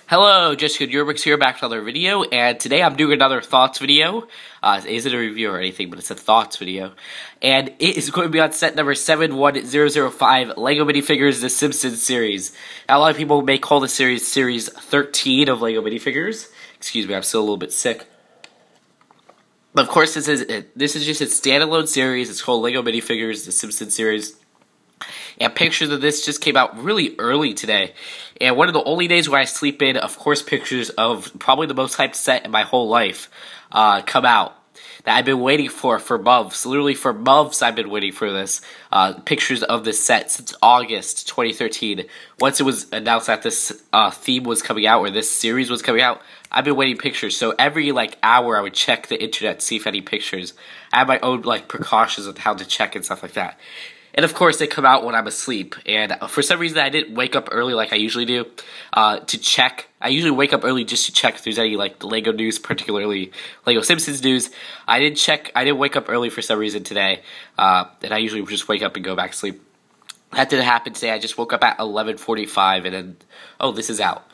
Hello, Jessica Jurbricks here, back with another video, and today I'm doing another thoughts video. It isn't a review or anything, but it's a thoughts video. And it is going to be on set number 71005, LEGO Minifigures The Simpsons series. Now, a lot of people may call the series Series 13 of LEGO Minifigures. Excuse me, I'm still a little bit sick. But of course, this is just a standalone series. It's called LEGO Minifigures The Simpsons series. And pictures of this just came out really early today. And one of the only days where I sleep in, of course, pictures of probably the most hyped set in my whole life come out. That I've been waiting for months. Literally for months I've been waiting for this. Pictures of this set since August 2013. Once it was announced that this theme was coming out, or this series was coming out, I've been waiting pictures. So every hour I would check the internet to see if any pictures. I have my own precautions on how to check and stuff like that. And of course, they come out when I'm asleep. And for some reason, I didn't wake up early like I usually do to check. I usually wake up early just to check if there's any LEGO news, particularly LEGO Simpsons news. I didn't wake up early for some reason today. And I usually just wake up and go back to sleep. That didn't happen today. I just woke up at 11:45 and then, oh, this is out.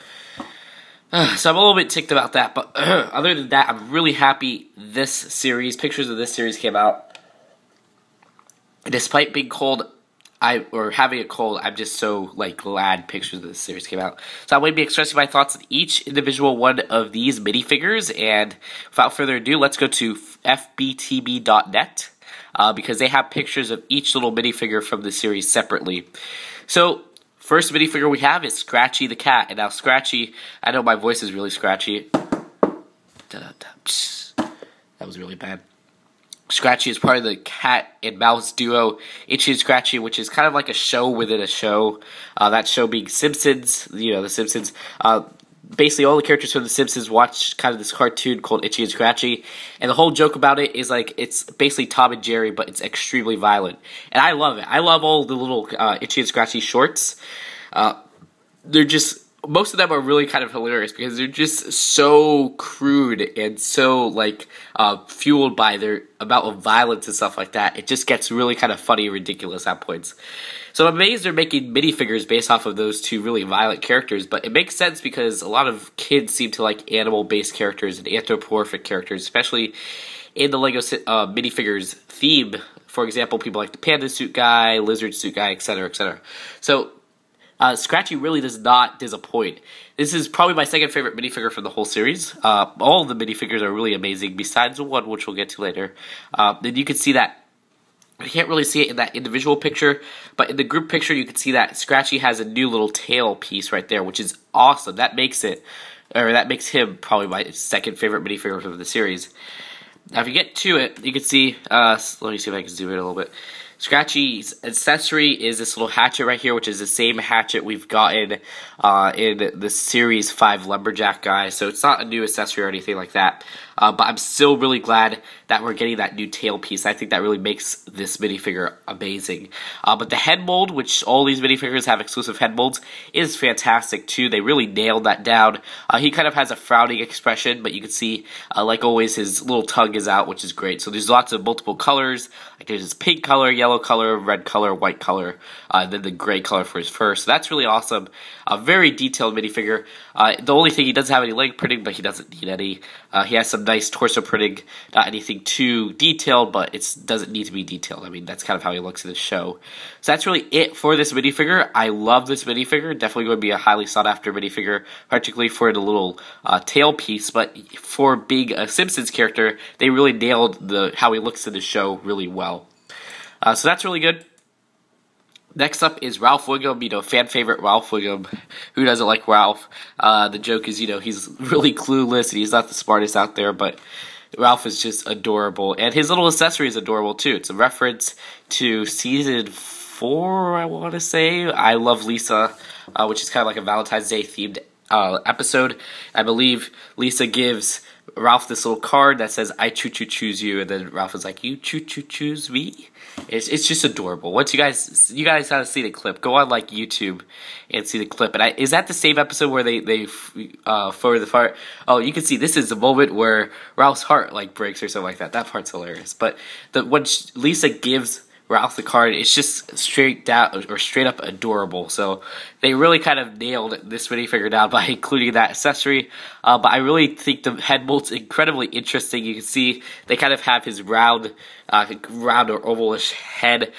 So I'm a little bit ticked about that. But other than that, I'm really happy pictures of this series came out. Despite being cold, having a cold, I'm just so glad pictures of this series came out. So I'm going to be expressing my thoughts on each individual one of these minifigures. And without further ado, let's go to fbtb.net because they have pictures of each little minifigure from the series separately. So first minifigure we have is Scratchy the cat. And now Scratchy, I know my voice is really scratchy. That was really bad. Scratchy is part of the cat and mouse duo Itchies and Scratchy, which is kind of like a show within a show. That show being Simpsons, The Simpsons. Basically, all the characters from The Simpsons watch kind of this cartoon called Itchies and Scratchy, and the whole joke about it is it's basically Tom and Jerry, but it's extremely violent. And I love it. I love all the little Itchies and Scratchy shorts. They're just... Most of them are really kind of hilarious because they're just so crude and so fueled by their amount of violence and stuff like that. It just gets really kind of funny and ridiculous at points. So I'm amazed they're making minifigures based off of those two really violent characters, but it makes sense because a lot of kids seem to like animal-based characters and anthropomorphic characters, especially in the LEGO minifigures theme. For example, people like the panda suit guy, lizard suit guy, etc., etc. So Scratchy really does not disappoint. This is probably my second favorite minifigure from the whole series. All of the minifigures are really amazing, besides the one which we'll get to later. Then you can see that, you can't really see it in that individual picture, but in the group picture you can see that Scratchy has a new little tail piece right there, which is awesome. That makes him probably my second favorite minifigure from the series. Now if you get to it, you can see, let me see if I can zoom in a little bit. Scratchy's accessory is this little hatchet right here, which is the same hatchet we've gotten in the Series 5 Lumberjack guy. So it's not a new accessory or anything like that. But I'm still really glad that we're getting that new tail piece. I think that really makes this minifigure amazing. But the head mold, which all these minifigures have exclusive head molds, is fantastic too. They really nailed that down. He kind of has a frowning expression, but you can see, like always, his little tongue is out, which is great. So there's lots of multiple colors. There's this pink color, yellow color, red color, white color, and then the gray color for his fur. So that's really awesome. A very detailed minifigure. The only thing, he doesn't have any leg printing, but he doesn't need any. He has some nice torso printing. Not anything too detailed, but it doesn't need to be detailed. I mean, that's kind of how he looks in the show. So that's really it for this minifigure. I love this minifigure. Definitely going to be a highly sought after minifigure, particularly for the little tail piece. But for being a Simpsons character, they really nailed how he looks in the show really well. So that's really good. Next up is Ralph Wiggum, fan favorite Ralph Wiggum. Who doesn't like Ralph? The joke is, he's really clueless and he's not the smartest out there, but Ralph is just adorable. And his little accessory is adorable too. It's a reference to season 4, I want to say. I Love Lisa, which is kind of like a Valentine's Day themed episode. I believe Lisa gives Ralph this little card that says, "I choose you," and then Ralph is like, "You choose me?" It's just adorable. Once you guys gotta see the clip. Go on YouTube and see the clip. And is that the same episode where they for the fart? Oh, you can see this is the moment where Ralph's heart breaks or something like that. That part's hilarious. But when Lisa gives Ralph the card. It's just straight down or straight up adorable. So they really kind of nailed this minifigure down by including that accessory. But I really think the head mold's incredibly interesting. You can see they kind of have his round or ovalish head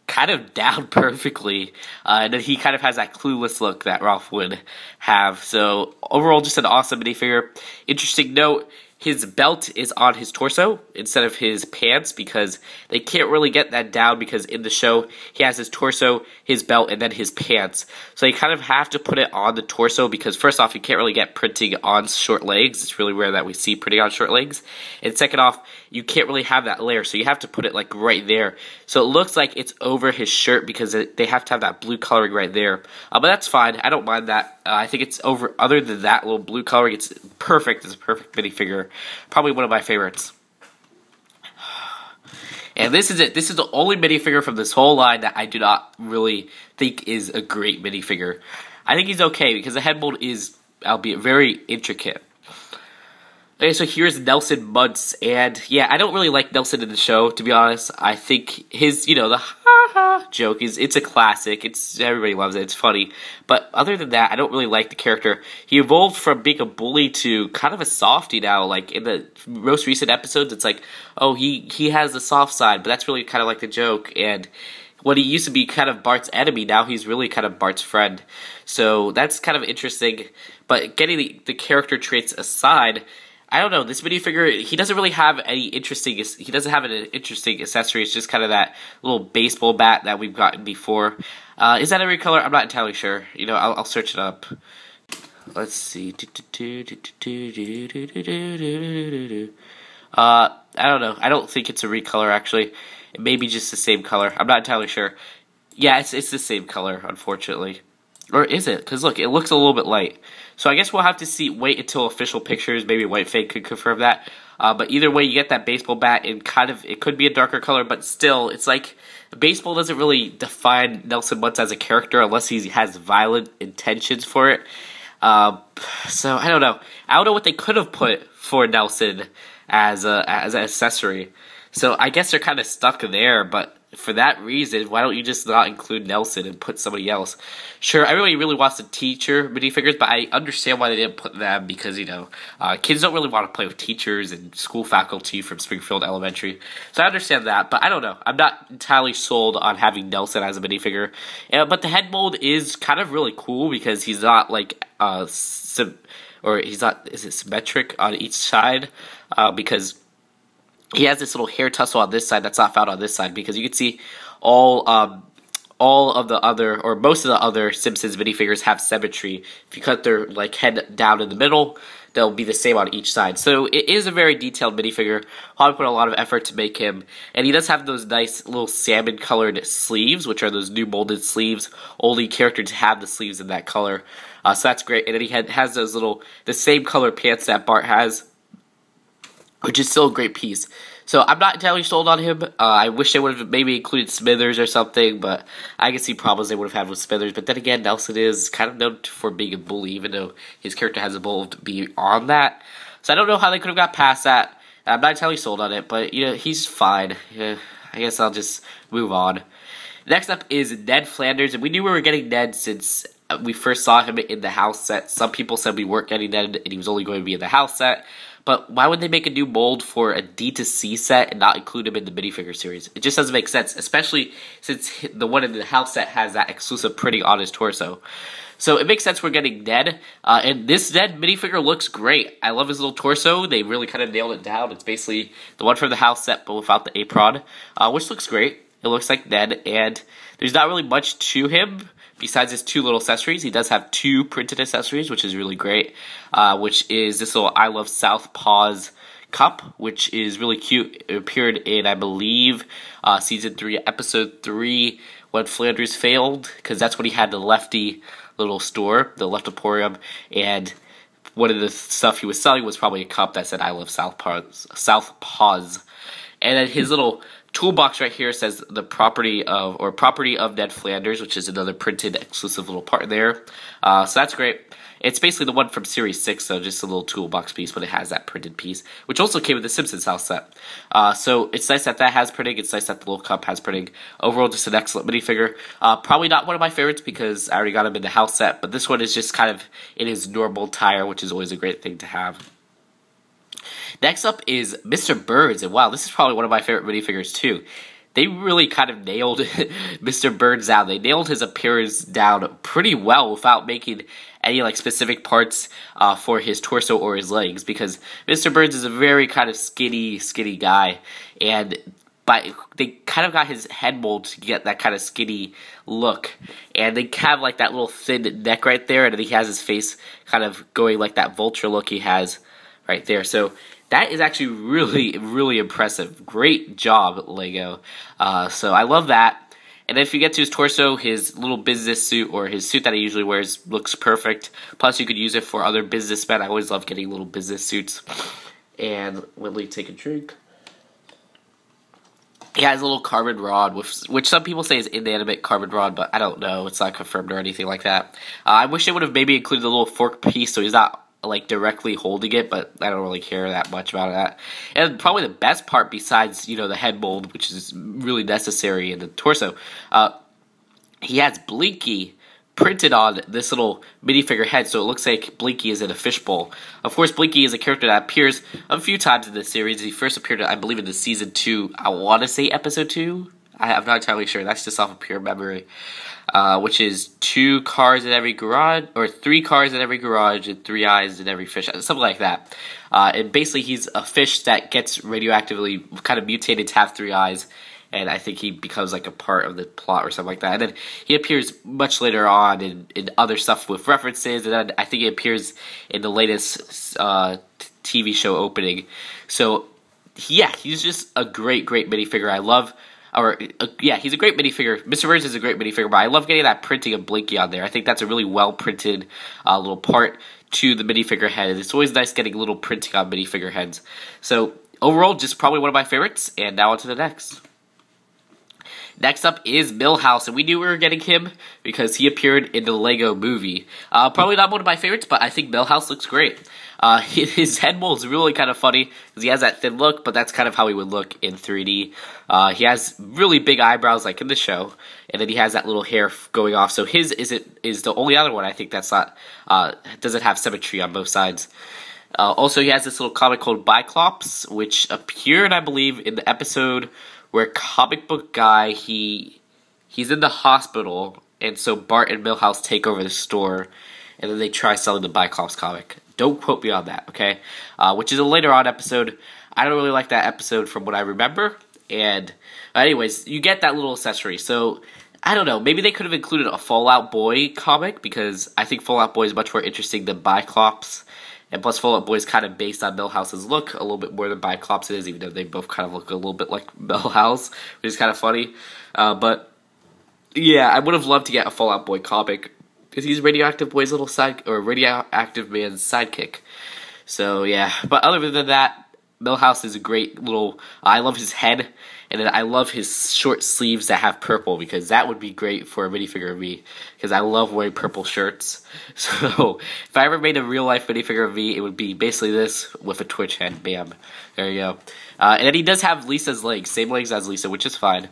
kind of down perfectly, and then he kind of has that clueless look that Ralph would have. So overall, just an awesome minifigure. Interesting note, his belt is on his torso instead of his pants because they can't really get that down because in the show he has his torso, his belt, and then his pants. So you kind of have to put it on the torso because first off, you can't really get printing on short legs. It's really rare that we see printing on short legs. And second off, you can't really have that layer, so you have to put it like right there. So it looks like it's over his shirt because they have to have that blue coloring right there. But that's fine. I don't mind that. I think it's over. Other than that little blue coloring, it's perfect. It's a perfect minifigure. Probably one of my favorites. And this is it. This is the only minifigure from this whole line that I do not really think is a great minifigure. I think he's okay because the head mold is, albeit very intricate. Okay, so here's Nelson Muntz, and yeah, I don't really like Nelson in the show, to be honest. I think his, the ha-ha joke it's a classic. Everybody loves it. It's funny. But other than that, I don't really like the character. He evolved from being a bully to kind of a softie now. Like, in the most recent episodes, it's like, oh, he has the soft side, but that's really kind of like the joke, and when he used to be kind of Bart's enemy, now he's really kind of Bart's friend. So that's kind of interesting. But getting the character traits aside, I don't know, this minifigure, he doesn't really have any interesting, he doesn't have an interesting accessory. It's just kind of that little baseball bat that we've gotten before. Is that every color? I'm not entirely sure. I'll search it up. Let's see. I don't know. I don't think it's a recolor, actually. It may be just the same color. I'm not entirely sure. Yeah, it's the same color, unfortunately. Or is it? Because look, it looks a little bit light. So I guess we'll have to wait until official pictures. Maybe White Fang could confirm that. But either way, you get that baseball bat, and it could be a darker color, but still, it's like baseball doesn't really define Nelson Muntz as a character unless he has violent intentions for it. So I don't know. I don't know what they could have put for Nelson as an accessory. So I guess they're kind of stuck there, but for that reason, why don't you just not include Nelson and put somebody else? Sure, everybody really wants the teacher minifigures, but I understand why they didn't put them because, kids don't really want to play with teachers and school faculty from Springfield Elementary. So I understand that, but I don't know. I'm not entirely sold on having Nelson as a minifigure. But the head mold is kind of really cool because he's not like is it symmetric on each side? Because he has this little hair tussle on this side that's not found on this side because you can see all of the other, or most of the other Simpsons minifigures have symmetry. If you cut their head down in the middle, they'll be the same on each side. So it is a very detailed minifigure. Probably put a lot of effort to make him, and he does have those nice little salmon-colored sleeves, which are those new molded sleeves. Only characters have the sleeves in that color, so that's great. And then he has those the same color pants that Bart has, which is still a great piece. So I'm not entirely sold on him. I wish they would have maybe included Smithers or something, but I can see problems they would have had with Smithers. But then again, Nelson is kind of known for being a bully, even though his character has evolved beyond that. So I don't know how they could have got past that. I'm not entirely sold on it, but he's fine. I guess I'll just move on. Next up is Ned Flanders, and we knew we were getting Ned since we first saw him in the house set. Some people said we weren't getting Ned, and he was only going to be in the house set. But why would they make a new mold for a D2C set and not include him in the minifigure series? It just doesn't make sense, especially since the one in the house set has that exclusive printing on his torso. So it makes sense we're getting Ned, and this Ned minifigure looks great. I love his little torso. They really kind of nailed it down. It's basically the one from the house set, but without the apron, which looks great. It looks like Ned, and there's not really much to him besides his two little accessories. He does have two printed accessories, which is really great, which is this little I Love South Paws cup, which is really cute. It appeared in, I believe, Season 3, Episode 3, when Flanders failed, because that's when he had the Lefty little store, the Leftiporium, and one of the stuff he was selling was probably a cup that said I Love South Paws. And then his little toolbox right here says the property of Ned Flanders, which is another printed exclusive little part there. So that's great. It's basically the one from Series 6, so just a little toolbox piece, but it has that printed piece, which also came with the Simpsons house set. So it's nice that has printing. It's nice that the little cup has printing. Overall, just an excellent minifigure. Probably not one of my favorites because I already got him in the house set, but this one is just kind of in his normal attire, which is always a great thing to have. Next up is Mr. Burns, and wow, this is probably one of my favorite minifigures too. They really kind of nailed Mr. Burns down. They nailed his appearance down pretty well without making any like specific parts for his torso or his legs, because Mr. Burns is a very kind of skinny guy, and they kind of got his head mold to get that kind of skinny look, and they have like that little thin neck right there, and then he has his face kind of going like that vulture look he has right there. So that is actually really impressive. Great job, Lego. So I love that. And then if you get to his torso, his little business suit, or his suit that he usually wears, looks perfect. Plus, you could use it for other businessmen. I always love getting little business suits. And Whitley, take a drink. He has a little carbon rod, which some people say is inanimate carbon rod, but I don't know. It's not confirmed or anything like that. I wish it would have maybe included a little fork piece so he's not like directly holding it, but I don't really care that much about that. And probably the best part, besides the head mold, which is really necessary in the torso, he has Blinky printed on this little minifigure head, so it looks like Blinky is in a fishbowl. Of course, Blinky is a character that appears a few times in this series. He first appeared, I believe, in the season 2. I want to say episode 2. I'm not entirely sure. That's just off of pure memory. Which is 2 cars in every garage, or 3 cars in every garage, and 3 eyes in every fish, something like that. And basically, he's a fish that gets radioactively kind of mutated to have 3 eyes, and I think he becomes like a part of the plot or something like that. And then he appears much later on in other stuff with references, and then I think he appears in the latest TV show opening. So, yeah, he's just a great minifigure. I love. He's a great minifigure. Mr. Burns is a great minifigure, but I love getting that printing of Blinky on there. I think that's a really well-printed little part to the minifigure head. It's always nice getting a little printing on minifigure heads. So, overall, just probably one of my favorites, and now on to the next. Next up is Milhouse, and we knew we were getting him because he appeared in the Lego movie. Probably not one of my favorites, but I think Milhouse looks great. His head mold is really kind of funny because he has that thin look, but that's kind of how he would look in 3D. He has really big eyebrows like in the show, and then he has that little hair going off. So his is the only other one I think that's not doesn't have symmetry on both sides. Also, he has this little comic called Biclops, which appeared, I believe, in the episode where Comic Book Guy he's in the hospital, and so Bart and Milhouse take over the store, and then they try selling the Biclops comic. Don't quote me on that, okay? Which is a later on episode. I don't really like that episode from what I remember. And anyways, you get that little accessory. So, I don't know. Maybe they could have included a Fallout Boy comic, because I think Fallout Boy is much more interesting than Biclops. And plus, Fallout Boy is kind of based on Milhouse's look a little bit more than Biclops is, even though they both kind of look a little bit like Milhouse, which is kind of funny. But, yeah, I would have loved to get a Fallout Boy comic, because he's Radioactive Boy's little Radioactive Man's sidekick. So, yeah. But other than that, Milhouse is a great little. I love his head, and then I love his short sleeves that have purple, because that would be great for a minifigure of me, because I love wearing purple shirts. So, if I ever made a real life minifigure of me, it would be basically this with a Twitch head. Bam. There you go. And then he does have Lisa's legs, same legs as Lisa, which is fine.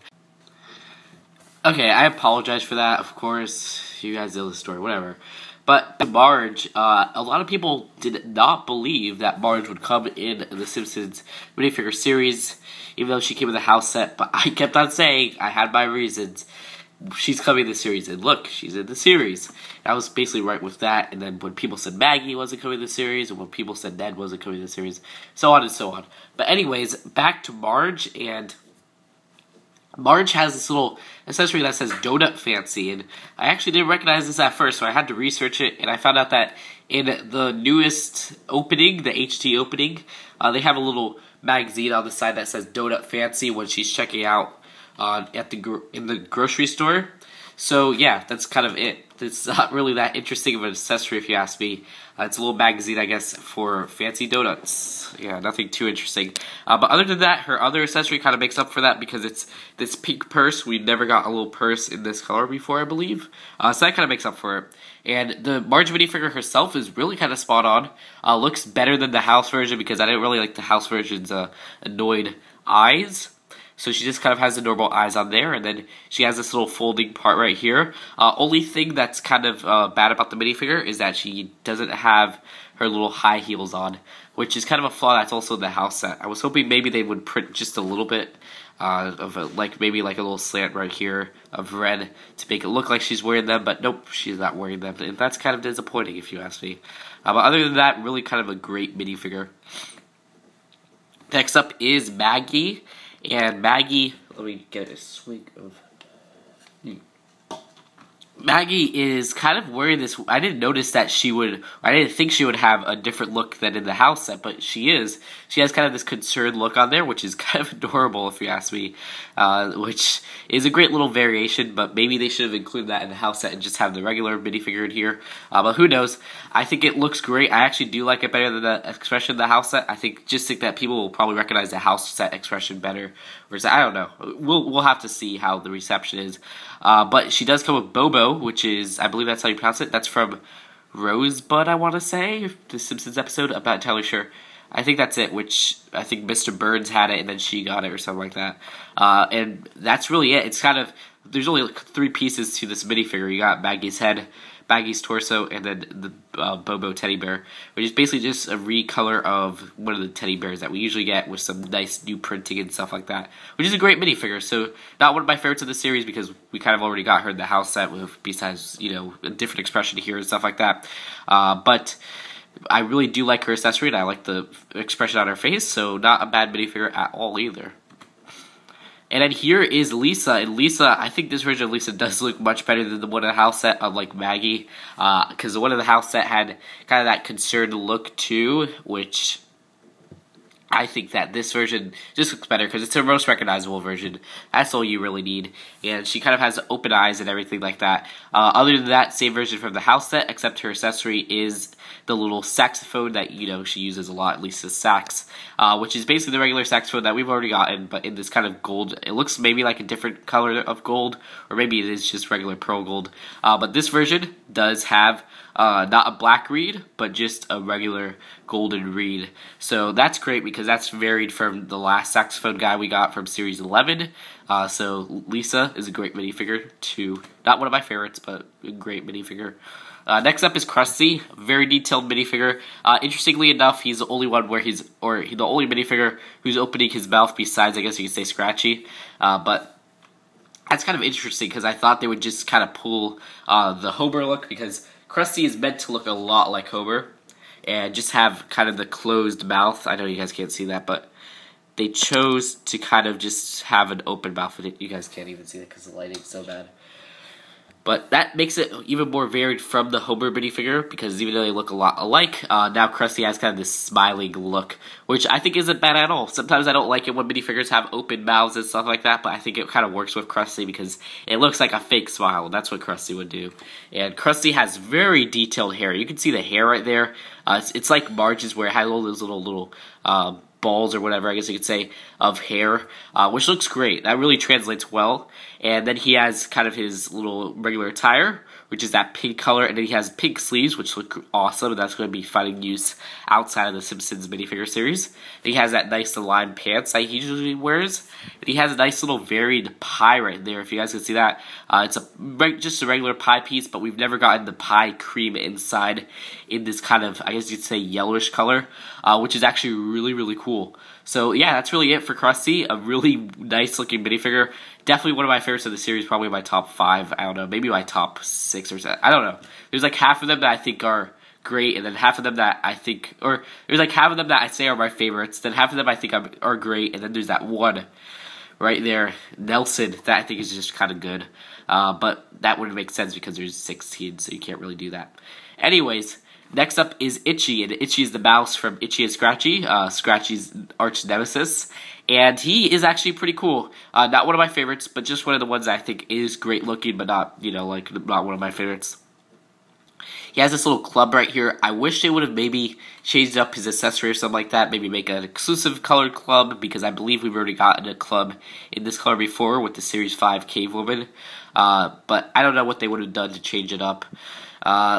Okay, I apologize for that, of course. You guys know the story, whatever. But Marge, a lot of people did not believe that Marge would come in The Simpsons minifigure series, even though she came in the house set. But I kept on saying, I had my reasons. She's coming in the series, and look, she's in the series. And I was basically right with that. And then when people said Maggie wasn't coming in the series, and when people said Ned wasn't coming in the series, so on and so on. But anyways, back to Marge, and Marge has this little accessory that says Donut Fancy, and I actually didn't recognize this at first, so I had to research it, and I found out that in the newest opening, the HT opening, they have a little magazine on the side that says Donut Fancy when she's checking out in the grocery store. So yeah, that's kind of it. It's not really that interesting of an accessory if you ask me. It's a little magazine, I guess, for fancy donuts. Yeah, nothing too interesting. But other than that, her other accessory kind of makes up for that because it's this pink purse. We never got a little purse in this color before, I believe. So that kind of makes up for it. And the Marge minifigure herself is really kind of spot on. Looks better than the house version because I didn't really like the house version's annoyed eyes. So she just kind of has the normal eyes on there, and then she has this little folding part right here. Only thing that's kind of bad about the minifigure is that she doesn't have her little high heels on, which is kind of a flaw that's also in the house set. I was hoping maybe they would print just a little bit of maybe like a little slant right here of red to make it look like she's wearing them, but nope, she's not wearing them, and that's kind of disappointing if you ask me. But other than that, really kind of a great minifigure. Next up is Maggie. And Maggie, let me get a swig of... Maggie is kind of wearing this... I didn't notice that she would... I didn't think she would have a different look than in the house set, but she is. She has kind of this concerned look on there, which is kind of adorable, if you ask me. Which is a great little variation, but maybe they should have included that in the house set and just have the regular minifigure in here. But who knows? I think it looks great. I actually do like it better than the expression in the house set. I think that people will probably recognize the house set expression better. Whereas, I don't know. We'll have to see how the reception is. But she does come with Bobo, which is, I believe that's how you pronounce it. That's from Rosebud, I want to say, the Simpsons episode. I'm not entirely sure. I think that's it, which I think Mr. Burns had it and then she got it or something like that. And that's really it. It's kind of, there's only like 3 pieces to this minifigure. You got Maggie's head, Maggie's torso, and then the Bobo teddy bear, which is basically just a recolor of one of the teddy bears that we usually get with some nice new printing and stuff like that, which is a great minifigure. So not one of my favorites of the series because we kind of already got her in the house set with, besides, you know, a different expression here and stuff like that. But I really do like her accessory, and I like the expression on her face, so not a bad minifigure at all either. And then here is Lisa, and Lisa, I think this version of Lisa does look much better than the one in the house set, unlike Maggie, because the one in the house set had kind of that concerned look too, which I think that this version just looks better because it's her most recognizable version. That's all you really need. And she kind of has open eyes and everything like that. Other than that, same version from the house set, except her accessory is the little saxophone that, you know, she uses a lot, Lisa's sax, which is basically the regular saxophone that we've already gotten, but in this kind of gold. It looks maybe like a different color of gold, or maybe it is just regular pearl gold. But this version does have not a black reed, but just a regular golden reed. So that's great because that's varied from the last saxophone guy we got from Series 11. So Lisa is a great minifigure too. Not one of my favorites, but a great minifigure. Next up is Krusty, very detailed minifigure. Interestingly enough, he's the only one where the only minifigure who's opening his mouth besides, I guess you could say, Scratchy. But that's kind of interesting because I thought they would just kind of pull the Homer look, because Krusty is meant to look a lot like Homer and just have kind of the closed mouth. I know you guys can't see that, but they chose to kind of just have an open mouth with it. You guys can't even see that because the lighting's so bad. But that makes it even more varied from the Homer minifigure, because even though they look a lot alike, now Krusty has kind of this smiling look, which I think isn't bad at all. Sometimes I don't like it when minifigures have open mouths and stuff like that, but I think it kind of works with Krusty because it looks like a fake smile, and that's what Krusty would do. And Krusty has very detailed hair. You can see the hair right there. It's like Marge's, where it has all those little balls or whatever, I guess you could say, of hair, which looks great. That really translates well. And then he has kind of his little regular attire, which is that pink color, and then he has pink sleeves, which look awesome, and that's going to be finding use outside of the Simpsons minifigure series. And he has that nice aligned pants that he usually wears, and he has a nice little varied pie right there, if you guys can see that. It's just a regular pie piece, but we've never gotten the pie cream inside in this kind of, I guess you'd say, yellowish color, which is actually really, really cool. So yeah, that's really it for Krusty. A really nice looking minifigure. Definitely one of my favorites of the series, probably my top 5, I don't know, maybe my top 6 or 7, I don't know. There's like half of them that I think are great, and then half of them that I think, or there's like half of them that I say are my favorites, then half of them I think are great, and then there's that one right there, Nelson, that I think is just kind of good. But that wouldn't make sense because there's 16, so you can't really do that. Anyways, Next up is Itchy, and Itchy is the mouse from Itchy and Scratchy, Scratchy's arch nemesis. And he is actually pretty cool. Not one of my favorites, but just one of the ones I think is great looking, but not, like, not one of my favorites. He has this little club right here. I wish they would have maybe changed up his accessory or something like that. Maybe make an exclusive colored club, because I believe we've already gotten a club in this color before with the Series 5 Cave Woman. But I don't know what they would have done to change it up.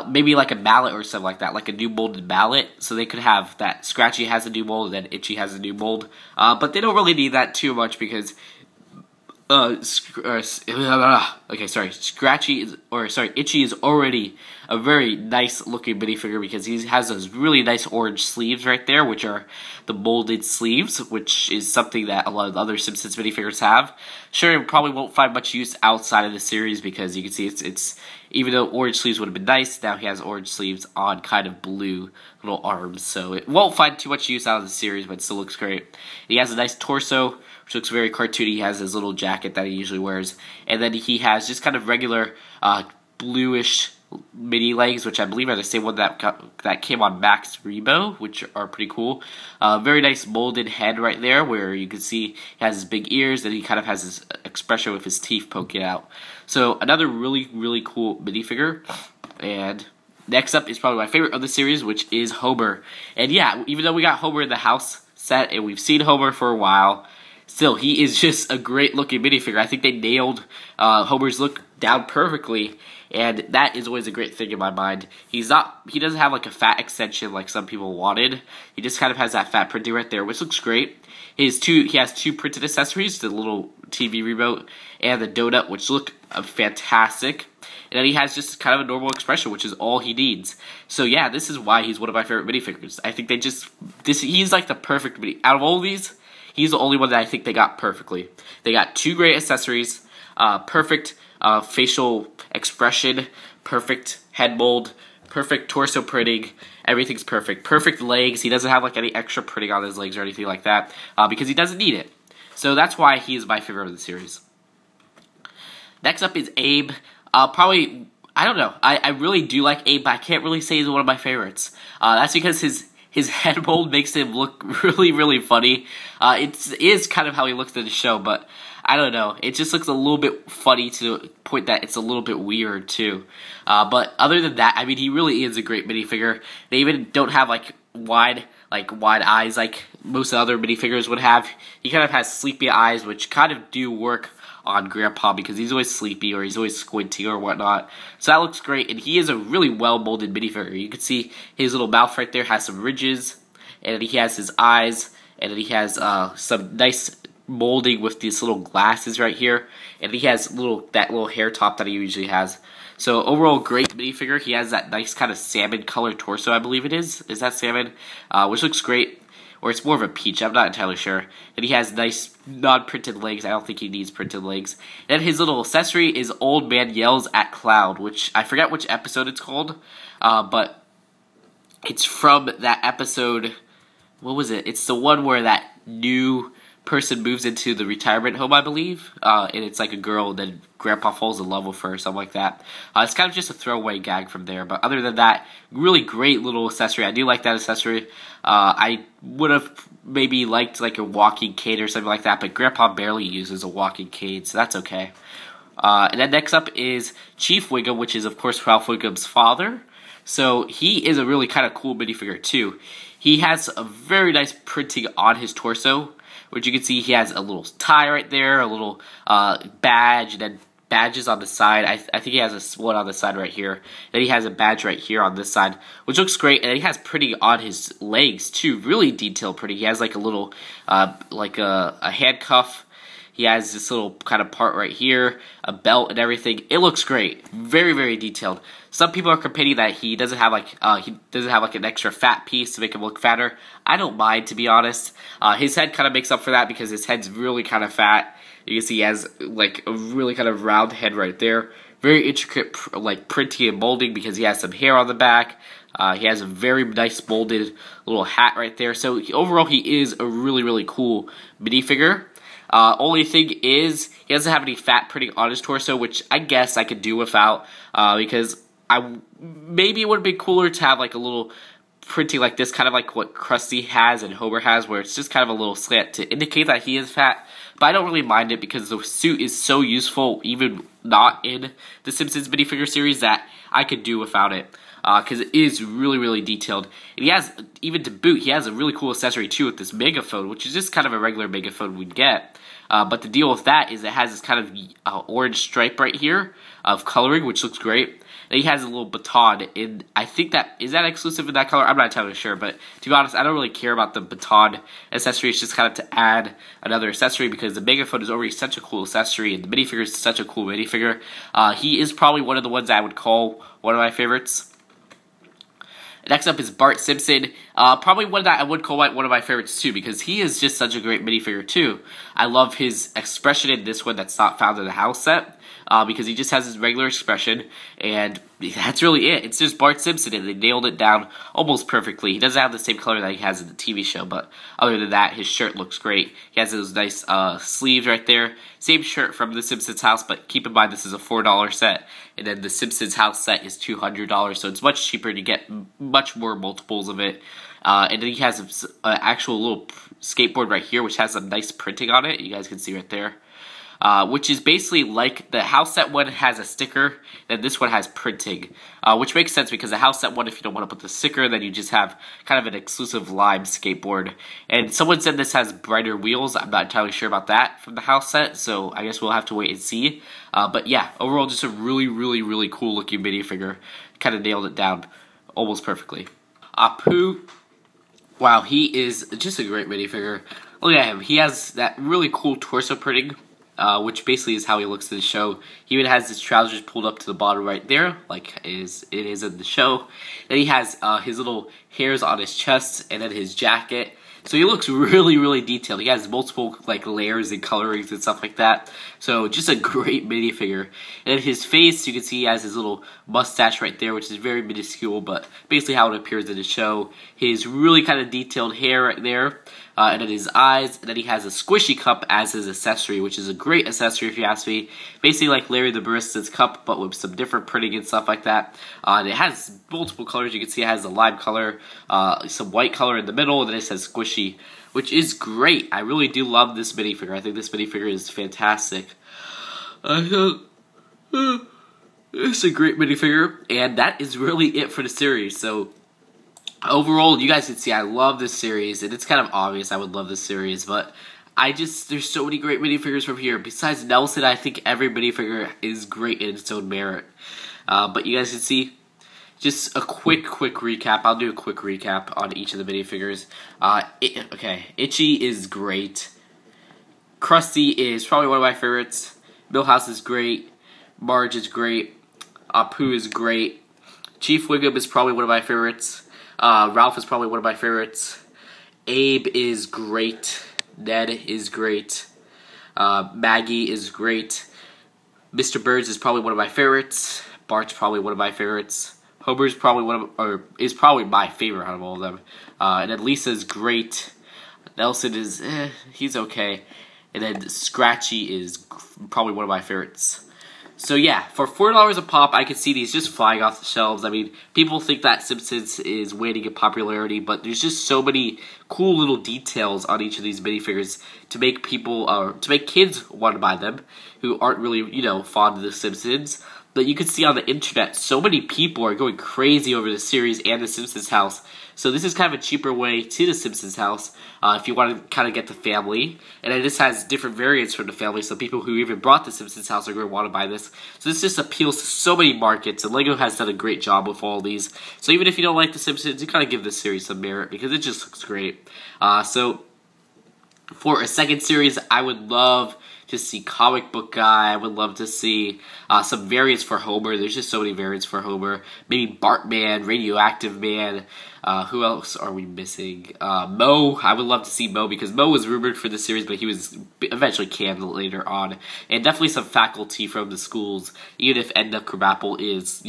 Maybe like a mallet or something like that, like a new molded mallet. So they could have that Scratchy has a new mold and then Itchy has a new mold. But they don't really need that too much because Itchy is already a very nice looking minifigure because he has those really nice orange sleeves right there, which are the molded sleeves, which is something that a lot of other Simpsons minifigures have. Sure, it probably won't find much use outside of the series because you can see it's even though orange sleeves would have been nice, now he has orange sleeves on kind of blue little arms, so it won't find too much use out of the series, but it still looks great. He has a nice torso, which looks very cartoony. He has his little jacket that he usually wears, and then he has just kind of regular bluish mini legs, which I believe are the same one that came on Max Rebo, which are pretty cool. Very nice molded head right there, where you can see he has his big ears, and he kind of has his expression with his teeth poking out. So another really, really cool minifigure. And next up is probably my favorite of the series, which is Homer. And yeah, even though we got Homer in the house set, and we've seen Homer for a while, still, he is just a great-looking minifigure. I think they nailed Homer's look down perfectly, and that is always a great thing in my mind. He doesn't have like a fat extension like some people wanted. He just kind of has that fat printing right there, which looks great. He has two printed accessories, the little TV remote and the donut, which look fantastic. And then he has just kind of a normal expression, which is all he needs. So yeah, this is why he's one of my favorite minifigures. I think he's like the perfect mini. Out of all of these, he's the only one that I think they got perfectly. They got two great accessories, perfect facial expression, perfect head mold, perfect torso printing. Everything's perfect. Perfect legs. He doesn't have like any extra printing on his legs or anything like that because he doesn't need it. So that's why he is my favorite of the series. Next up is Abe. Probably, I don't know. I really do like Abe, but I can't really say he's one of my favorites. That's because his head mold makes him look really, really funny. It is kind of how he looks in the show, but I don't know. It just looks a little bit funny to the point that it's a little bit weird, too. But other than that, I mean, he really is a great minifigure. They even don't have, wide eyes like most other minifigures would have. He kind of has sleepy eyes, which kind of do work on Grandpa because he's always sleepy or he's always squinting or whatnot. So that looks great, and he is a really well-molded minifigure. You can see his little mouth right there has some ridges, and he has his eyes, and then he has some nice molding with these little glasses right here, and he has that little hair top that he usually has. So overall, great minifigure. He has that nice kind of salmon colored torso, I believe it is. Is that salmon? Which looks great. Or it's more of a peach, I'm not entirely sure. And he has nice non-printed legs. I don't think he needs printed legs. And his little accessory is Old Man Yells at Cloud, which I forget which episode it's called. But it's from that episode. What was it? It's the one where that new person moves into the retirement home, I believe. And it's like a girl, and then Grandpa falls in love with her or something like that. It's kind of just a throwaway gag from there. But other than that, really great little accessory. I do like that accessory. I would have maybe liked like a walking cane or something like that, but Grandpa barely uses a walking cane, so that's okay. And then next up is Chief Wiggum, which is of course Ralph Wiggum's father. So he is a really kind of cool minifigure too. He has a very nice printing on his torso, which you can see he has a little tie right there, a little badge, and then badges on the side. I think he has one on the side right here. Then he has a badge right here on this side, which looks great. And then he has printing on his legs too, really detailed printing. He has like a little, like a handcuff. He has this little kind of part right here, a belt and everything. It looks great, very, very detailed. Some people are complaining that he doesn't have like an extra fat piece to make him look fatter. I don't mind, to be honest. His head kind of makes up for that because his head's really kind of fat. You can see he has like a really kind of round head right there. Very intricate like printing and molding because he has some hair on the back. He has a very nice molded little hat right there. So overall, he is a really, really cool minifigure. Only thing is, he doesn't have any fat printing on his torso, which I guess I could do without, because maybe it would have been cooler to have like a little printing like this, kind of like what Krusty has and Homer has, where it's just kind of a little slant to indicate that he is fat. But I don't really mind it because the suit is so useful, even not in the Simpsons minifigure series, that I could do without it. Because it is really, really detailed. And he has, even to boot, he has a really cool accessory too with this megaphone, which is just kind of a regular megaphone we'd get. But the deal with that is it has this kind of orange stripe right here of coloring, which looks great. And he has a little baton, and I think is that exclusive in that color? I'm not entirely sure, but to be honest, I don't really care about the baton accessory. It's just kind of to add another accessory because the megaphone is already such a cool accessory, and the minifigure is such a cool minifigure. He is probably one of the ones I would call one of my favorites. Next up is Bart Simpson, probably one that I would call one of my favorites too, because he is just such a great minifigure too. I love his expression in this one that's not found in the house set, because he just has his regular expression, and that's really it. It's just Bart Simpson, and they nailed it down almost perfectly. He doesn't have the same color that he has in the TV show, but other than that, his shirt looks great. He has those nice sleeves right there. Same shirt from The Simpsons house, but keep in mind this is a $4 set, and then The Simpsons house set is $200, so it's much cheaper to get much more multiples of it. And then he has an actual little skateboard right here, which has some nice printing on it. You guys can see right there. Which is basically like the house set one has a sticker, then this one has printing, which makes sense because the house set one, if you don't want to put the sticker, then you just have kind of an exclusive lime skateboard. And someone said this has brighter wheels. I'm not entirely sure about that from the house set, so I guess we'll have to wait and see. But yeah, overall just a really, really, really cool looking minifigure. Kind of nailed it down almost perfectly. Apu, wow, he is just a great minifigure. Look at him. He has that really cool torso printing, which basically is how he looks in the show. He even has his trousers pulled up to the bottom right there, like it is in the show. Then he has his little hairs on his chest, and then his jacket. So he looks really, really detailed. He has multiple like layers and colorings and stuff like that. So just a great minifigure. And then his face, you can see he has his little mustache right there, which is very minuscule, but basically how it appears in the show. His really kind of detailed hair right there. And then his eyes, and then he has a squishy cup as his accessory, which is a great accessory if you ask me. Basically like Larry the Barista's cup, but with some different printing and stuff like that. And it has multiple colors. You can see it has a lime color, some white color in the middle, and then it says squishy, which is great. I really do love this minifigure. I think this minifigure is fantastic. It's a great minifigure, and that is really it for the series. So overall, you guys can see I love this series, and it's kind of obvious I would love this series, but there's so many great minifigures from here. Besides Nelson, I think every minifigure is great in its own merit. But you guys can see, just a quick recap. I'll do a quick recap on each of the minifigures. Okay, Itchy is great. Krusty is probably one of my favorites. Milhouse is great. Marge is great. Apu is great. Chief Wiggum is probably one of my favorites. Ralph is probably one of my favorites. Abe is great. Ned is great. Maggie is great. Mr. Burns is probably one of my favorites. Bart's probably one of my favorites. Homer's probably is probably my favorite out of all of them. And then Lisa's great. Nelson is he's okay. And then Scratchy is probably one of my favorites. So yeah, for $4 a pop, I can see these just flying off the shelves. I mean, people think that Simpsons is waning in popularity, but there's just so many cool little details on each of these minifigures to make to make kids want to buy them who aren't really, fond of the Simpsons. But you can see on the internet, so many people are going crazy over the series and the Simpsons house. So this is kind of a cheaper way to the Simpsons house if you want to kind of get the family. And then this has different variants for the family, so people who even brought the Simpsons house are going to want to buy this. So this just appeals to so many markets, and LEGO has done a great job with all these. So even if you don't like the Simpsons, you kind of give this series some merit because it just looks great. So for a second series, I would love to see Comic Book Guy. I would love to see some variants for Homer. There's just so many variants for Homer. Maybe Bartman, Radioactive Man. Who else are we missing? Mo. I would love to see Mo because Mo was rumored for the series, but he was eventually canned later on. And definitely some faculty from the schools, even if Edna Krabappel is,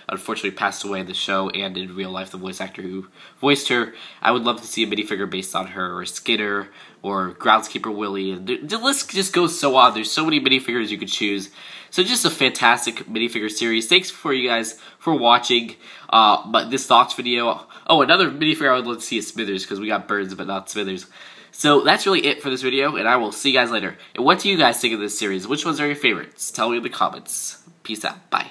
unfortunately passed away in the show and in real life, the voice actor who voiced her. I would love to see a minifigure based on her, or Skinner, or Groundskeeper Willie. And the list just goes so on. There's so many minifigures you could choose. So just a fantastic minifigure series. Thanks for you guys for watching but this thoughts video. Oh, another minifigure I would love to see is Smithers, because we got Birds but not Smithers. So that's really it for this video, and I will see you guys later. And what do you guys think of this series? Which ones are your favorites? Tell me in the comments. Peace out. Bye.